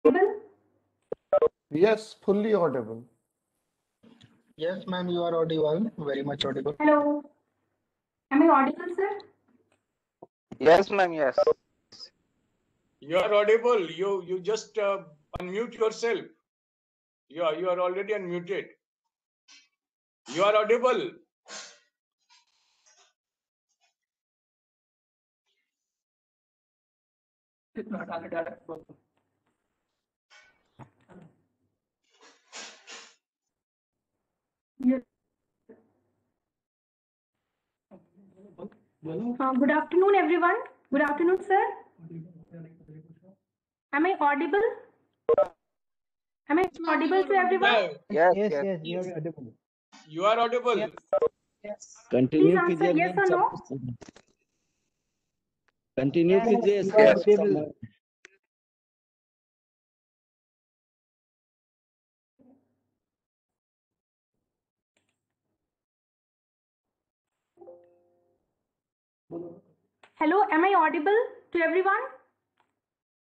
audible? Yes, fully audible. Yes, ma'am, you are audible, very much audible. Hello. Am I audible, sir? Yes, ma'am. Yes. You are audible. You just unmute yourself. You are already unmuted. You are audible. Yes. Good afternoon, everyone. Good afternoon, sir. Am I audible? Am I audible to everyone? Yeah, Yes. Yes. Yes, you are audible. you are audible. Please Continue with answer your yes or main no. subject. Continue Yes, with you this. are Yes. audible. Hello, am I audible to everyone?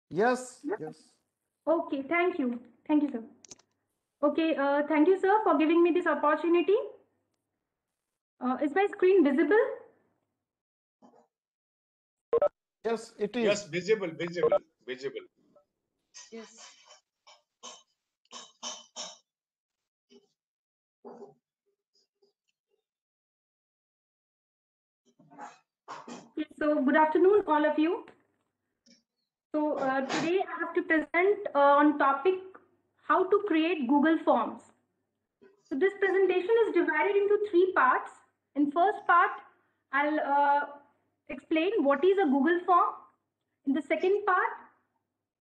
Yes, yes. Okay, thank you. Thank you, sir. Okay, thank you, sir, for giving me this opportunity. Is my screen visible? Yes, it is. Yes, visible. Yes. Yes, so good afternoon, all of you. So today I have to present on topic how to create Google Forms. So this presentation is divided into 3 parts. In first part, I'll explain what is a Google Form. In the second part,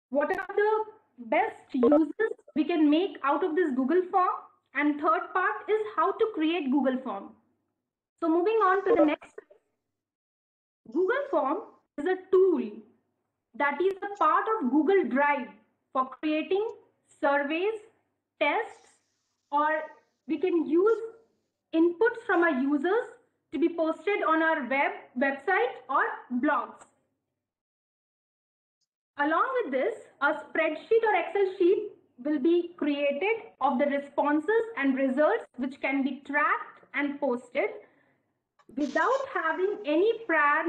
what are the best uses we can make out of this Google Form. And third part is how to create Google Form. So moving on to the next slide. Google Form is a tool that is a part of Google Drive for creating surveys, tests, or we can use inputs from our users to be posted on our website or blogs. Along with this, a spreadsheet or Excel sheet will be created of the responses and results which can be tracked and posted without having any prior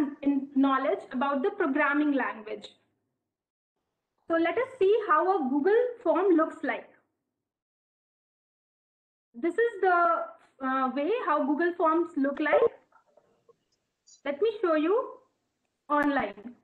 knowledge about the programming language. So let us see how a Google form looks like. This is the way how Google Forms look like. Let me show you online.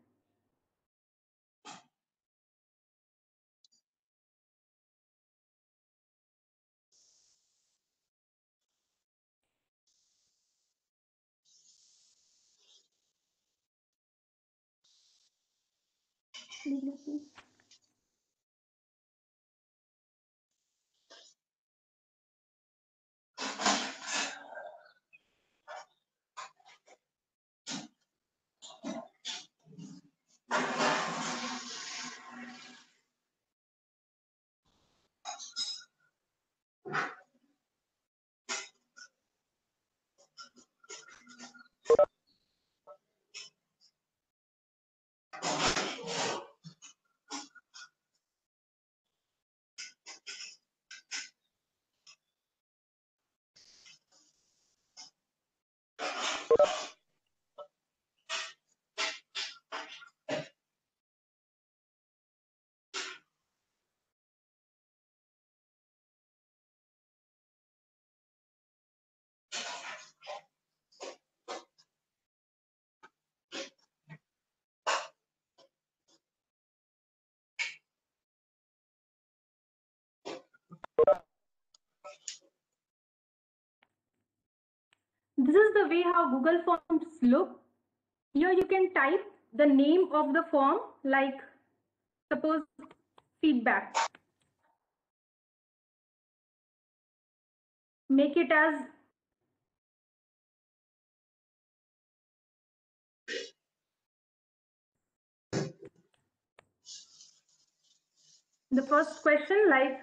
This is the way how Google Forms look. Here you can type the name of the form, like suppose feedback. Make it as the first question, like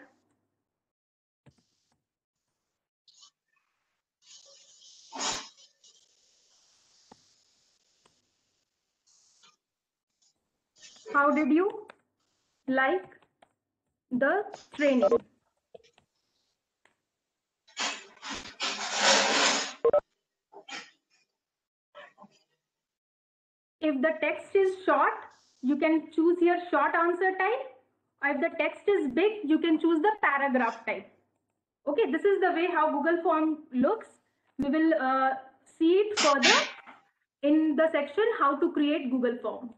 how did you like the training. If the text is short, you can choose your short answer type. If the text is big, you can choose the paragraph type. Okay, this is the way how Google Form looks. We will see it further in the section how to create Google Form.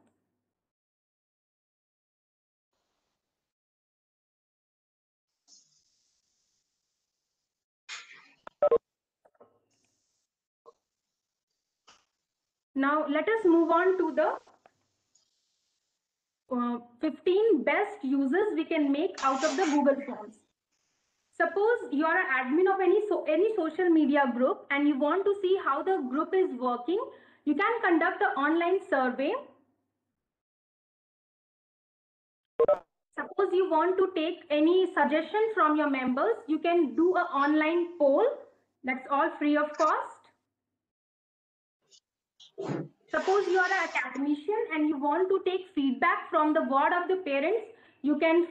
Now let us move on to the 15 best uses we can make out of the Google Forms. Suppose you are an admin of any social media group and you want to see how the group is working, you can conduct an online survey. Suppose you want to take any suggestion from your members, you can do an online poll. That's all free of cost. Suppose you are an academician and you want to take feedback from the word of the parents, you can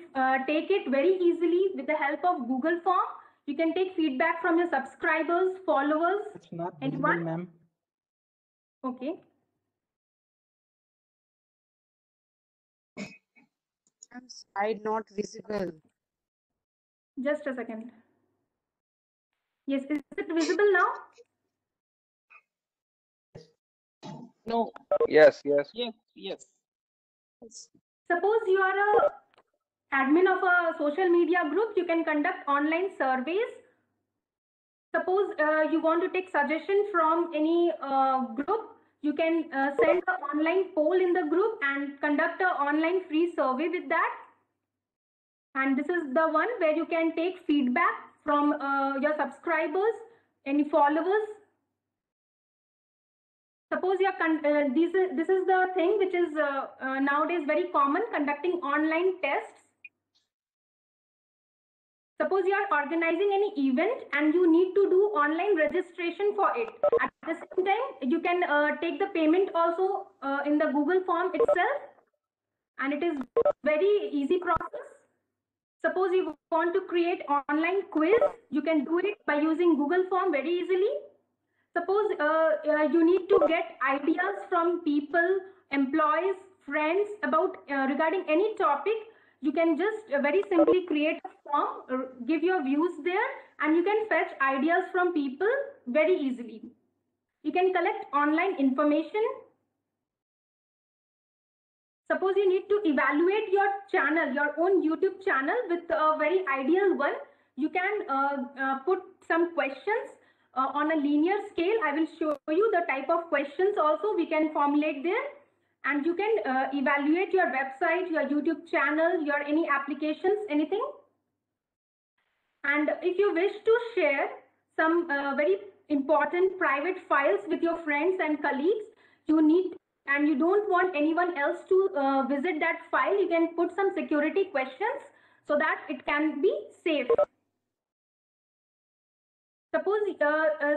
take it very easily with the help of Google Form. You can take feedback from your subscribers, followers, It's not anyone. visible, ma'am. Okay. Slide not visible. Just a second. Yes, is it visible now? No. Yes, yes. Yes. Suppose you are a admin of a social media group, you can conduct online surveys. Suppose you want to take suggestion from any group, you can send an online poll in the group and conduct an online free survey with that. And this is the one where you can take feedback from your subscribers, any followers. Suppose you are this is the thing which is nowadays very common, conducting online tests. Suppose you are organizing any event and you need to do online registration for it. At the same time, you can take the payment also in the Google Form itself, and it is very easy process. Suppose you want to create online quiz, you can do it by using Google Form very easily. Suppose you need to get ideas from people, employees, friends about regarding any topic, you can just very simply create a form, give your views there, and you can fetch ideas from people very easily. You can collect online information. Suppose you need to evaluate your channel, your own YouTube channel with a very ideal one. You can put some questions on a linear scale. I will show you the type of questions also we can formulate there. And you can evaluate your website, your YouTube channel, your any applications, anything. And if you wish to share some very important private files with your friends and colleagues, and you don't want anyone else to visit that file, you can put some security questions so that it can be safe. Suppose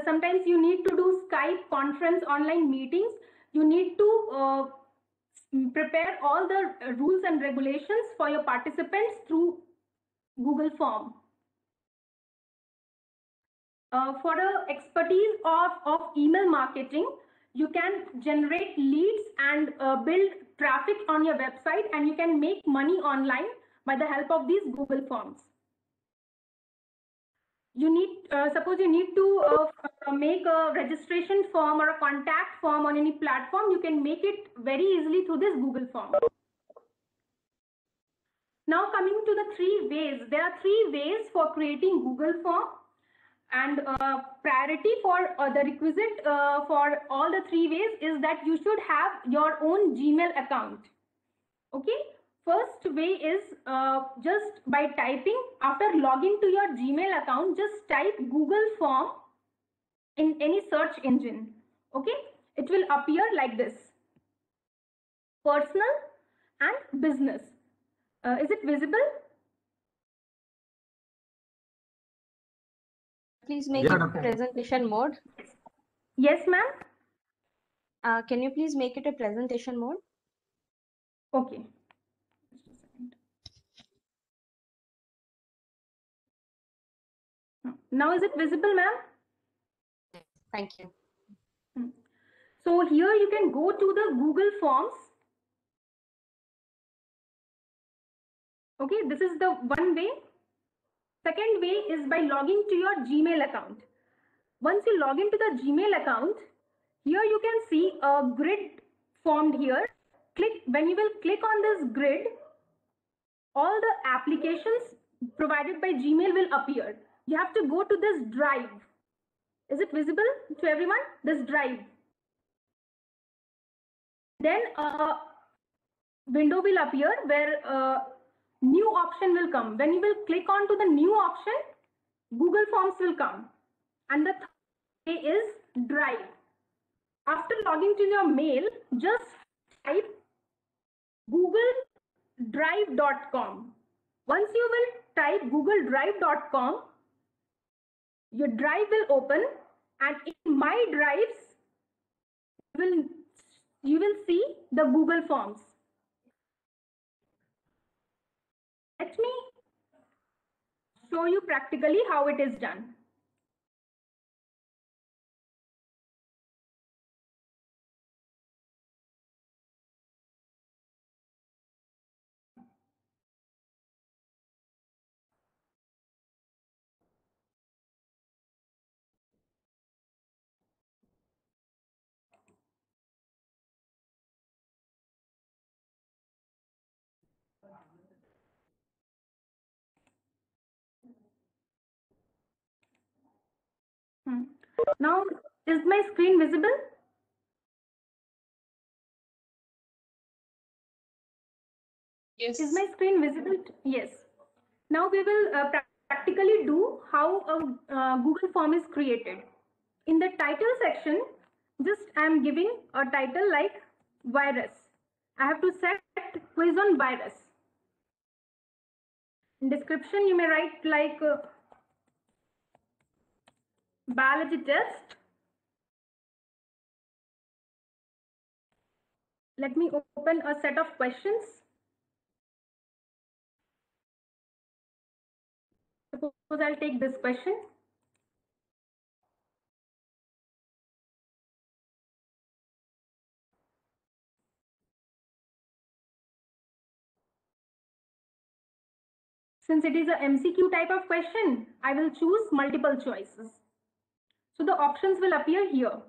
sometimes you need to do Skype conference online meetings, you need to prepare all the rules and regulations for your participants through Google Form. For the expertise of email marketing, you can generate leads and build traffic on your website, and you can make money online by the help of these Google Forms. You need, suppose you need to make a registration form or a contact form on any platform, you can make it very easily through this Google Form. Now coming to the 3 ways, there are 3 ways for creating Google Form. And priority for the requisite for all the 3 ways is that you should have your own Gmail account. Okay, first way is just by typing, after logging to your Gmail account, just type Google Form in any search engine. Okay, it will appear like this: personal and business. Is it visible? Please make it presentation mode. Yes, ma'am. Can you please make it a presentation mode? Okay. Now is it visible, ma'am? Thank you. So here you can go to the Google Forms. Okay, this is the one way. Second way is by logging to your Gmail account. Once you log into the Gmail account, here you can see a grid formed here. When you will click on this grid, all the applications provided by Gmail will appear. You have to go to this drive. Is it visible to everyone? This drive. Then a window will appear where new option will come. When you will click on to the new option, Google Forms will come. And the third way is drive. After logging to your mail, just type googledrive.com. Once you will type googledrive.com, your drive will open, and in my drives, you will see the Google Forms. Let me show you practically how it is done. Now, is my screen visible? Yes. Is my screen visible? Yes. Now we will practically do how a Google form is created. In the title section, just I am giving a title like virus. I have to set quiz on virus. In description, you may write like biology test. Let me open a set of questions. Suppose I'll take this question. Since it is a MCQ type of question, I will choose multiple choices. So the options will appear here.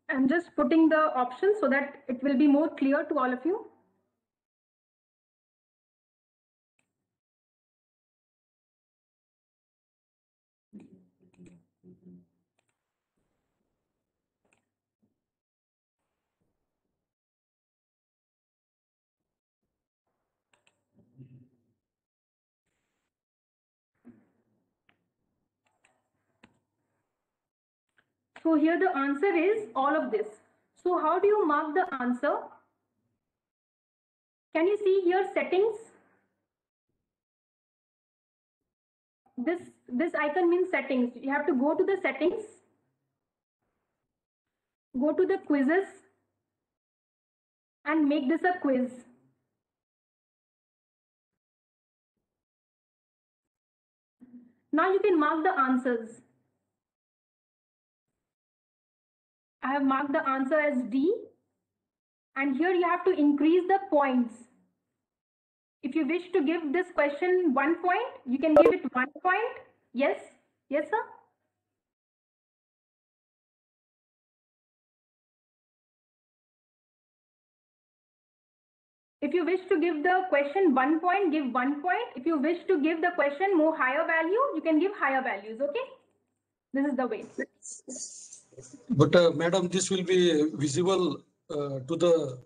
I'm just putting the options so that it will be more clear to all of you. So here the answer is all of this. So how do you mark the answer? Can you see here settings? This icon means settings. You have to go to the settings, go to the quizzes, and make this a quiz. Now you can mark the answers. I have marked the answer as D, and here you have to increase the points. If you wish to give this question 1 point, you can give it 1 point. Yes? Yes, sir? If you wish to give the question 1 point, give 1 point. If you wish to give the question more higher value, you can give higher values, okay? This is the way. But madam, this will be visible to the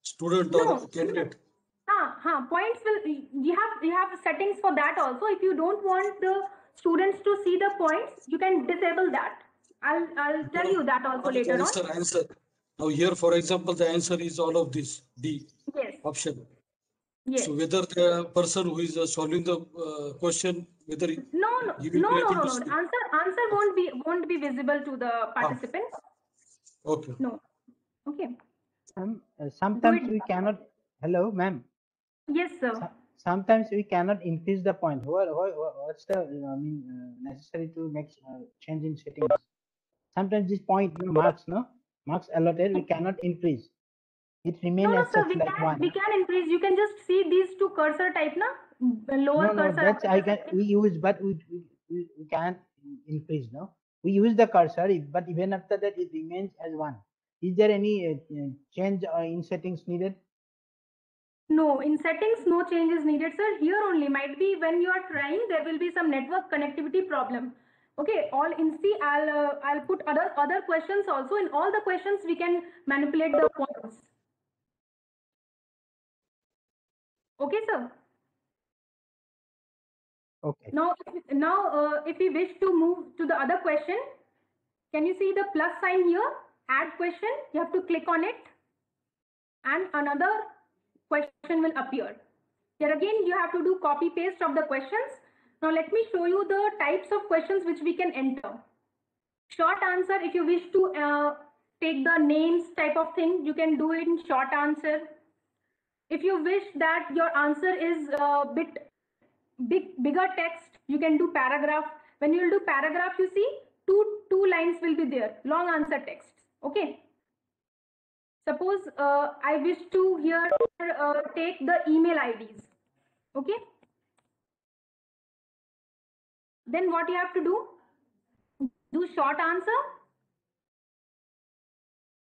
student No, or candidate. Points will, you have settings for that also. If you don't want the students to see the points, you can disable that. I'll tell you that also What is later on. answer. Now here, for example, the answer is all of this, D Yes. option. Yes. So whether the person who is solving the question, whether he will be able to see. Answer won't be visible to the participants. Okay. No. Okay. Sometimes we cannot. Hello, ma'am. Yes, sir. Sometimes we cannot increase the point. What's the necessary to make change in settings? Sometimes this point marks allotted we cannot increase. It remains as sir, such like one. we can increase. You can just see these two cursor type na lower cursor. That's we use, but we can't increase. No, we use the cursor, but even after that it remains as one. Is there any change in settings needed? No, in settings, no change is needed, sir. Here only might be when you are trying, there will be some network connectivity problem. Okay, all in C, I'll put other questions also. In all the questions, we can manipulate the points. Okay, sir. Okay. Now, if we wish to move to the other question, can you see the plus sign here? Add question. You have to click on it, and another question will appear. Here again, you have to do copy paste of the questions. Now let me show you the types of questions which we can enter. Short answer, if you wish to take the names type of thing, you can do it in short answer. If you wish that your answer is a bit bigger text, you can do paragraph. When you will do paragraph, you see two lines will be there, long answer text. Okay. Suppose I wish to here take the email IDs. Okay. Then what you have to do short answer,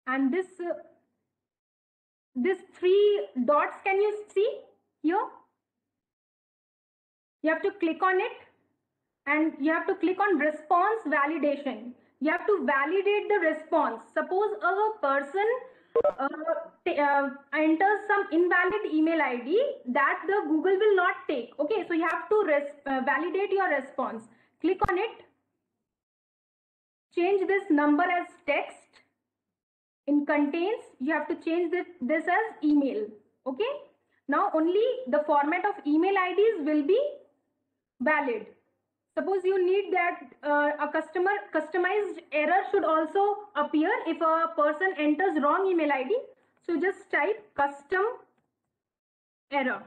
and this three dots, can you see here? You have to click on it, and you have to click on response validation. You have to validate the response. Suppose a person enters some invalid email ID that the Google will not take. Okay, so you have to validate your response. Click on it. Change this number as text. In contains, you have to change this as email. Okay. Now only the format of email IDs will be valid. Suppose you need that a customized error should also appear if a person enters wrong email ID. So just type custom error.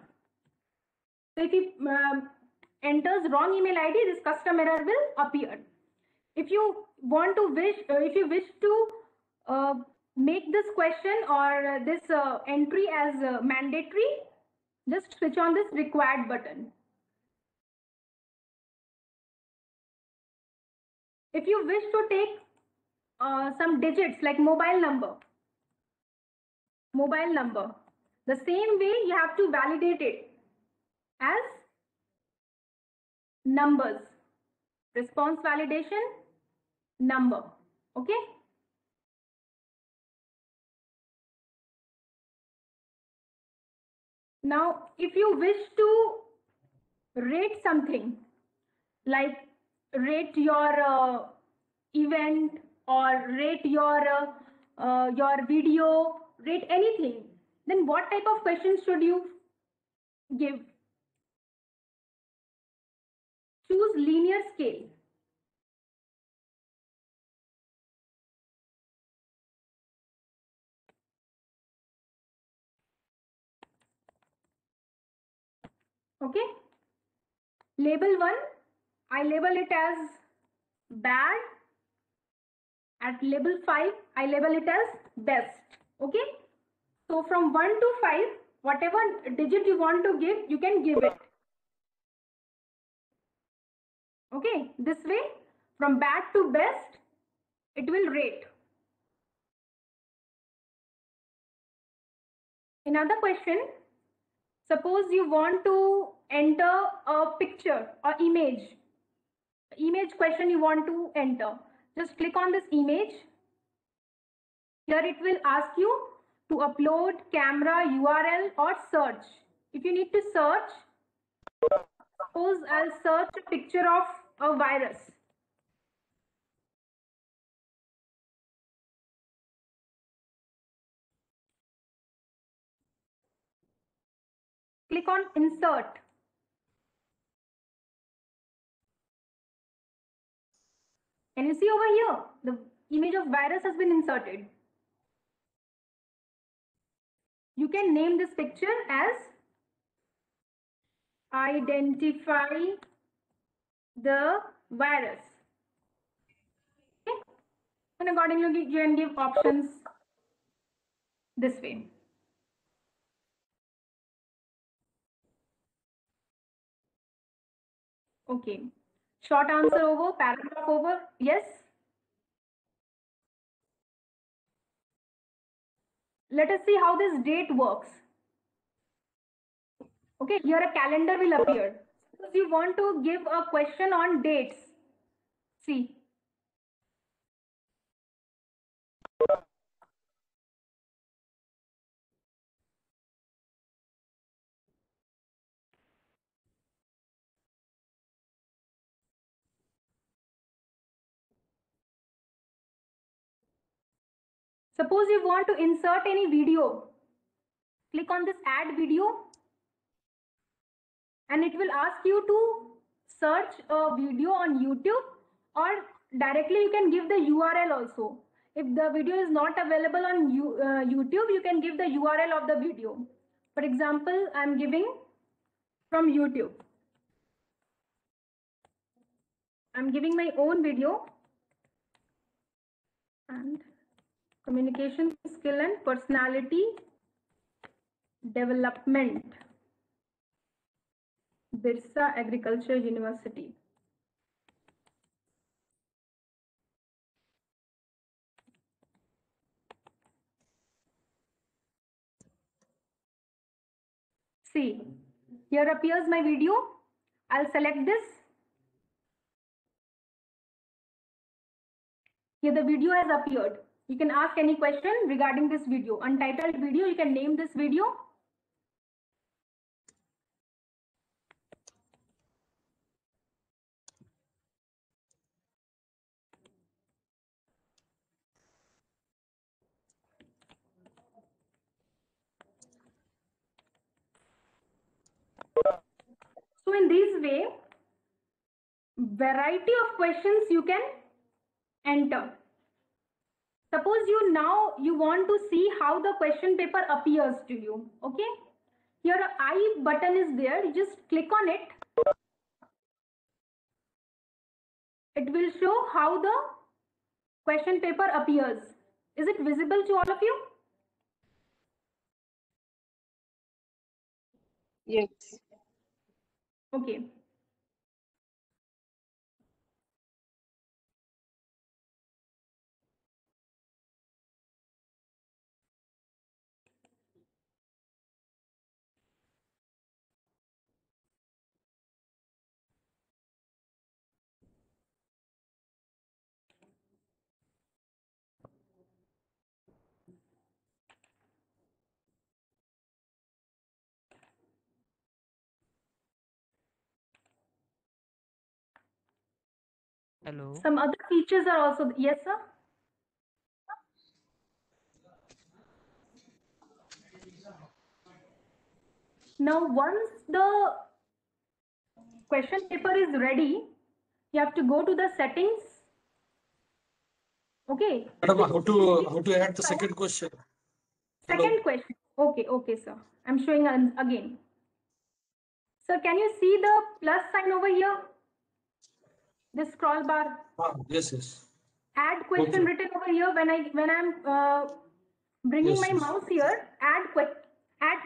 So if he enters wrong email ID, this custom error will appear. If you want to if you wish to make this question or this entry as mandatory, just switch on this required button. If you wish to take some digits like mobile number, the same way you have to validate it as numbers. Response validation, number. Okay. Now, if you wish to rate something, like rate your event or rate your video, rate anything, then what type of questions should you give? Choose linear scale. Okay. Label 1, I label it as bad. At label 5, I label it as best. Okay. So from 1 to 5, whatever digit you want to give, you can give it. Okay. This way, from bad to best, it will rate. Another question. Suppose you want to enter a picture or image question you want to enter. Just click on this image. Here it will ask you to upload camera, URL, or search. If you need to search, suppose I'll search a picture of a virus. Click on insert. Can you see over here? The image of virus has been inserted. You can name this picture as identify the virus. Okay? And accordingly, you can give options this way. Okay. Short answer over, paragraph over. Yes. Let us see how this date works. Okay, here a calendar will appear. Suppose you want to give a question on dates. See. Suppose you want to insert any video. Click on this add video. And it will ask you to search a video on YouTube, or directly you can give the URL also. If the video is not available on YouTube, you can give the URL of the video. For example, I'm giving from YouTube. I'm giving my own video and communication skill and personality development. Birsa Agriculture University. See, here appears my video. I'll select this. Here the video has appeared. You can ask any question regarding this video. Untitled video, you can name this video. So in this way, variety of questions you can enter. Suppose you want to see how the question paper appears to you. Okay. Here a I button is there. You just click on it. It will show how the question paper appears. Is it visible to all of you? Yes. Okay. Hello. Some other features are also, yes, sir? Now, once the question paper is ready, you have to go to the settings. Okay. Madam, how to add the second question? Second question. Okay, sir. I'm showing again. Sir, can you see the plus sign over here? This scroll bar. Yes. Add question written over here. When I'm bringing my mouse here, add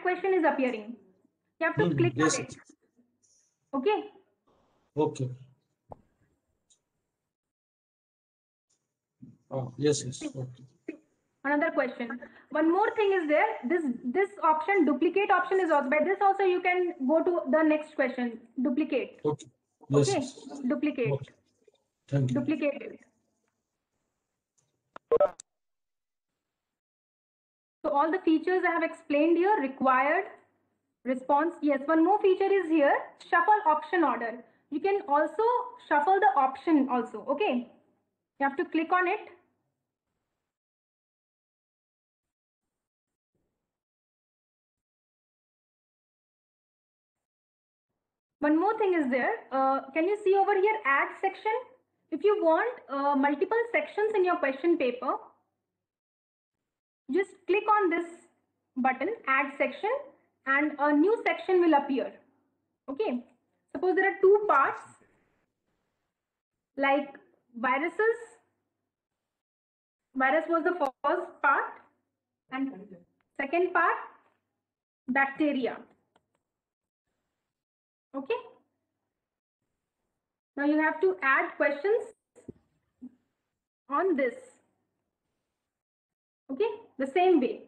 question is appearing. You have to click on it. Okay. Okay. Yes. Okay. Another question. One more thing is there. This option, duplicate option is also. By this also you can go to the next question. Duplicate. Okay. Yes. Okay. Duplicate. Okay. Thank you. Duplicate it. So all the features I have explained here, required, response. Yes, one more feature is here, shuffle option order. You can also shuffle the option also, okay? You have to click on it. One more thing is there. Can you see over here, add section? If you want multiple sections in your question paper, just click on this button, add section, and a new section will appear. Okay. Suppose there are two parts like viruses. Virus was the first part, and second part, bacteria. Okay. Now you have to add questions on this. Okay, the same way.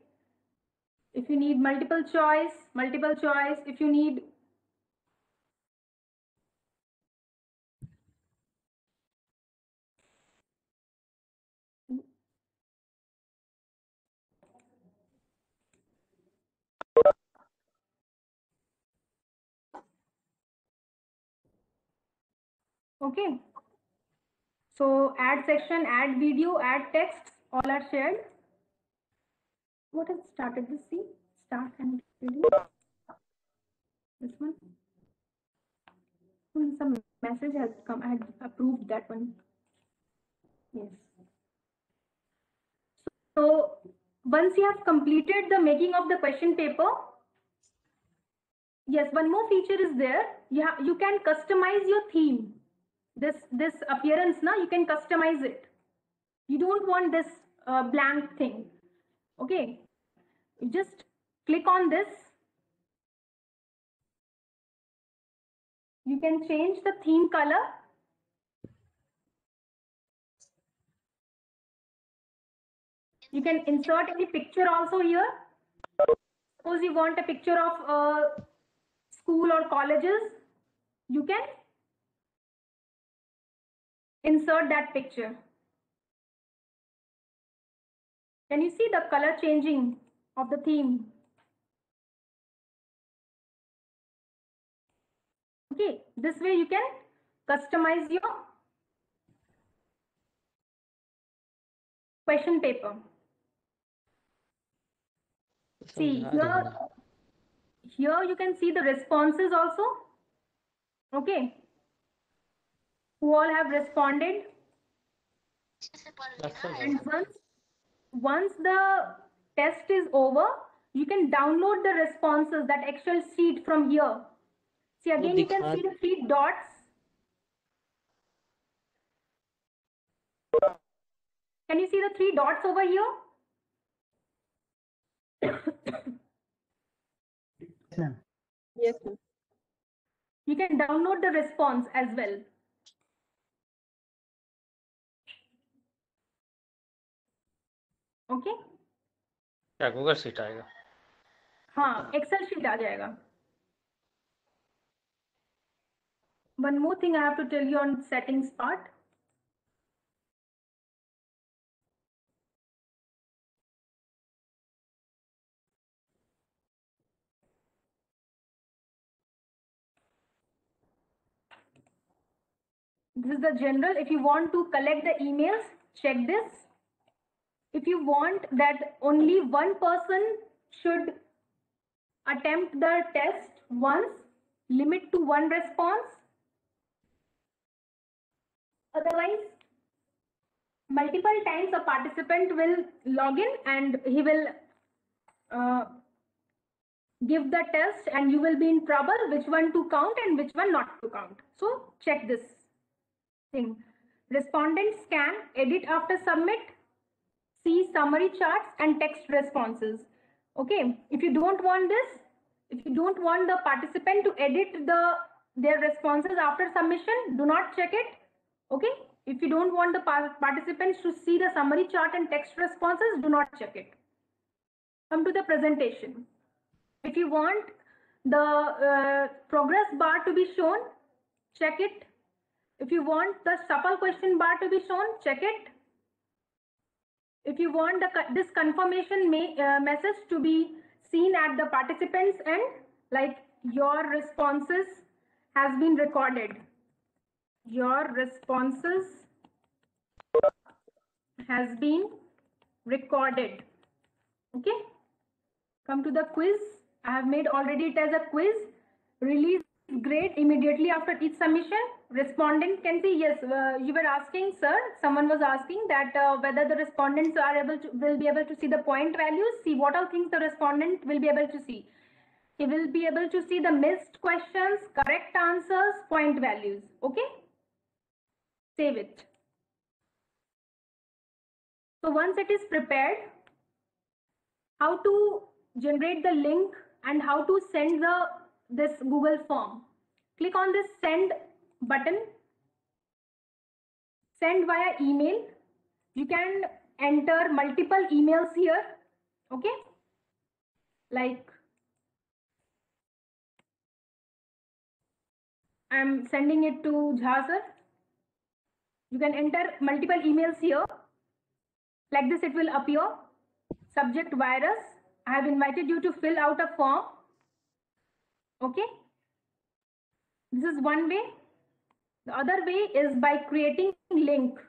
If you need multiple choice. If you need okay. So add section, add video, add text, all are shared. What has started this? See, start and video. This one. Some message has come. I had approved that one. Yes. So once you have completed the making of the question paper, yes, one more feature is there. You can customize your theme. This appearance, now you can customize it. You don't want this blank thing. Okay, you just click on this. You can change the theme color. You can insert any picture also here. Suppose you want a picture of school or colleges, you can insert that picture. Can you see the color changing of the theme? Okay, this way you can customize your question paper. See, here you can see the responses also. Okay. Who all have responded? And once the test is over, you can download the responses, that Excel sheet from here. See, again, you can see the 3 dots. Can you see the 3 dots over here? Yes, ma'am. You can download the response as well. Okay? क्या Google sheet आएगा? हाँ, Excel sheet आ जाएगा. One more thing I have to tell you on settings part. This is the general. If you want to collect the emails, check this. If you want that only one person should attempt the test once, limit to 1 response. Otherwise, multiple times a participant will log in and he will give the test, and you will be in trouble which one to count and which one not to count. So check this thing. Respondents can edit after submit, see summary charts and text responses. Okay, if you don't want this, if you don't want the participant to edit their responses after submission, do not check it. Okay, if you don't want the participants to see the summary chart and text responses, do not check it. Come to the presentation. If you want the progress bar to be shown, check it. If you want the shuffle question bar to be shown, check it. If you want this confirmation message to be seen at the participants end, like your responses has been recorded. Your responses has been recorded. Okay. Come to the quiz. I have made already it as a quiz. Release grade immediately after each submission. Respondent can see, yes, you were asking, sir, someone was asking that whether the respondents will be able to see the point values. See what all things the respondent will be able to see. He will be able to see the missed questions, correct answers, point values. Okay. Save it. So once it is prepared, how to generate the link and how to send this Google form. Click on this send button. Send via email. You can enter multiple emails here. Okay. Like I'm sending it to Jha sir. You can enter multiple emails here. Like this it will appear. Subject virus. I have invited you to fill out a form. Okay. This is one way. The other way is by creating link.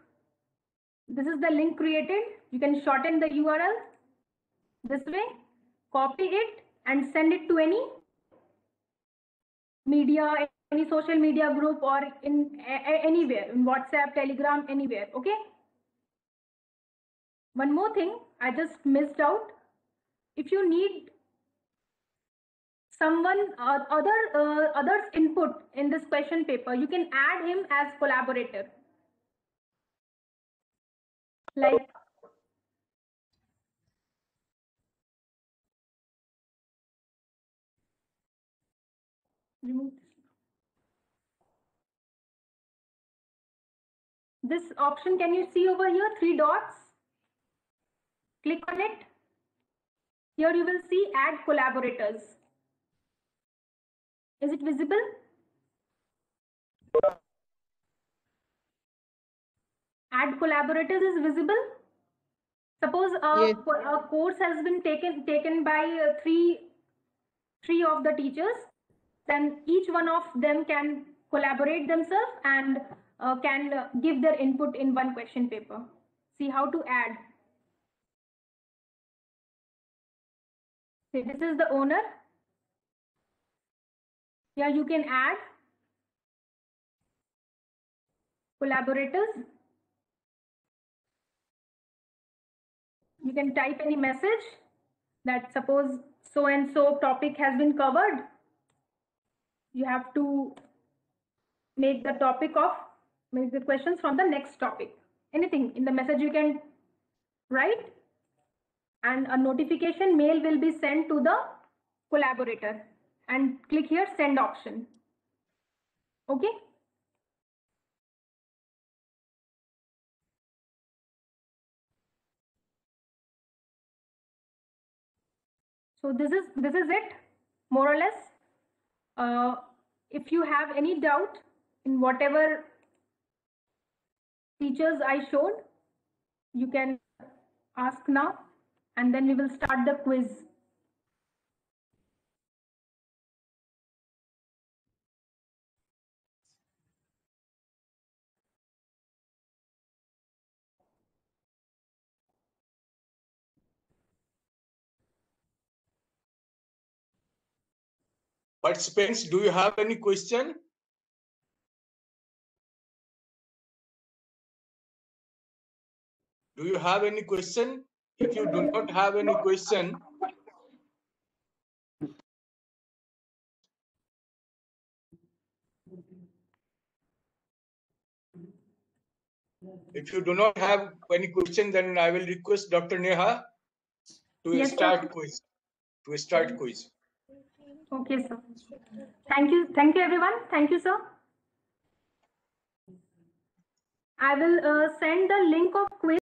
This is the link created. You can shorten the URL this way, copy it and send it to any media, any social media group or in anywhere, in WhatsApp, Telegram, anywhere. Okay. One more thing I just missed out. If you need someone others input in this question paper, you can add him as collaborator. Like remove this option. Can you see over here 3 dots? Click on it. Here you will see add collaborators. Is it visible? Add collaborators is visible. Suppose a course has been taken by three of the teachers, then each one of them can collaborate themselves and can give their input in one question paper. See how to add. See, this is the owner. Here you can add collaborators. You can type any message that suppose so and so topic has been covered. You have to make the questions from the next topic. Anything in the message you can write, and a notification mail will be sent to the collaborator, and click here send option. Okay. So this is it, more or less. If you have any doubt in whatever features I showed, you can ask now, and then we will start the quiz. Participants, do you have any question? Do you have any question? If you do not have any question, then I will request Dr. Neha to start quiz. Okay, sir. Thank you everyone. Thank you, sir. I will send the link of quiz